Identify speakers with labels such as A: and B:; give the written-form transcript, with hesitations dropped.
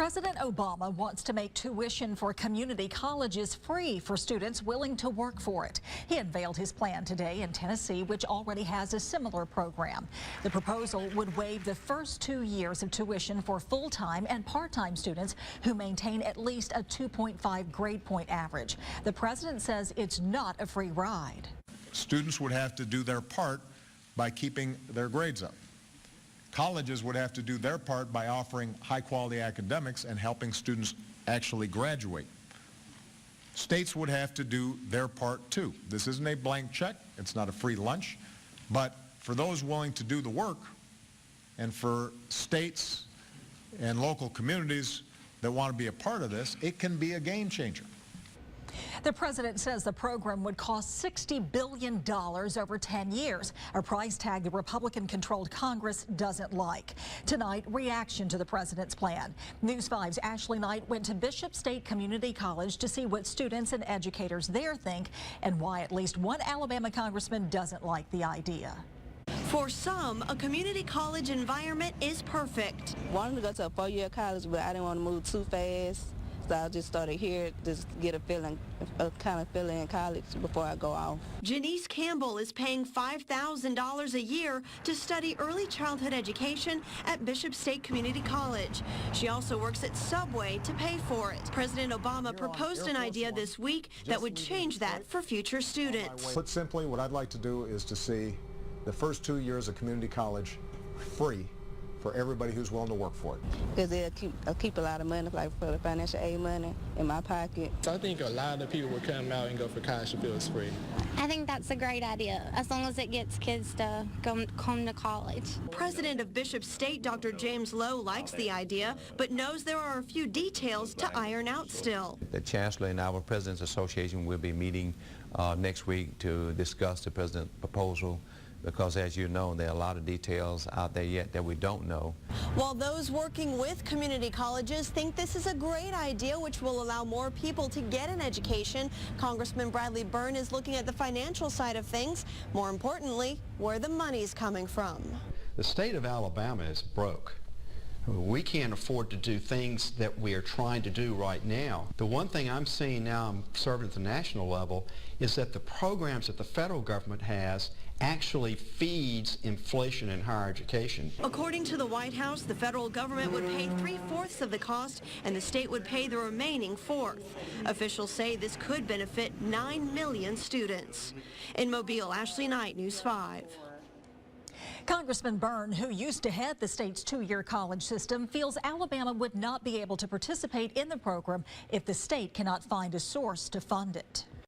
A: President Obama wants to make tuition for community colleges free for students willing to work for it. He unveiled his plan today in Tennessee, which already has a similar program. The proposal would waive the first 2 years of tuition for full-time and part-time students who maintain at least a 2.5 grade point average. The president says it's not a free ride.
B: Students would have to do their part by keeping their grades up. Colleges would have to do their part by offering high-quality academics and helping students actually graduate. States would have to do their part too. This isn't a blank check. It's not a free lunch. But for those willing to do the work, and for states and local communities that want to be a part of this, it can be a game changer.
A: The president says the program would cost $60 billion over 10 years, a price tag the Republican-controlled Congress doesn't like. Tonight, reaction to the president's plan. News 5's Ashley Knight went to Bishop State Community College to see what students and educators there think and why at least one Alabama congressman doesn't like the idea.
C: For some, a community college environment is perfect.
D: Wanted to go to a 4-year college, but I didn't want to move too fast. So I just started here just get a kind of feeling in college before I go off.
C: Janice Campbell is paying $5,000 a year to study early childhood education at Bishop State Community College. She also works at Subway to pay for it. President Obama proposed an idea this week that would change that for future students.
B: Put simply, what I'd like to do is to see the first 2 years of community college free for everybody who's willing to work for it.
D: Because they'll keep a lot of money, like for the financial aid money, in my pocket.
E: So I think a lot of people will come out and go for college if it was free.
F: I think that's a great idea, as long as it gets kids to come to college.
C: President of Bishop State, Dr. James Lowe, likes the idea, but knows there are a few details to iron out still.
G: The Chancellor and our President's Association will be meeting next week to discuss the President's proposal, because as you know, there are a lot of details out there yet that we don't know.
C: While those working with community colleges think this is a great idea which will allow more people to get an education, Congressman Byrne is looking at the financial side of things, more importantly, where the money's coming from.
H: The state of Alabama is broke. We can't afford to do things that we are trying to do right now. The one thing I'm seeing now, I'm serving at the national level, is that the programs that the federal government has actually feeds inflation in higher education.
C: According to the White House, the federal government would pay 3/4 of the cost and the state would pay the remaining 1/4. Officials say this could benefit 9 million students. In Mobile, Ashley Knight, News 5.
A: Congressman Byrne, who used to head the state's 2-year college system, feels Alabama would not be able to participate in the program if the state cannot find a source to fund it.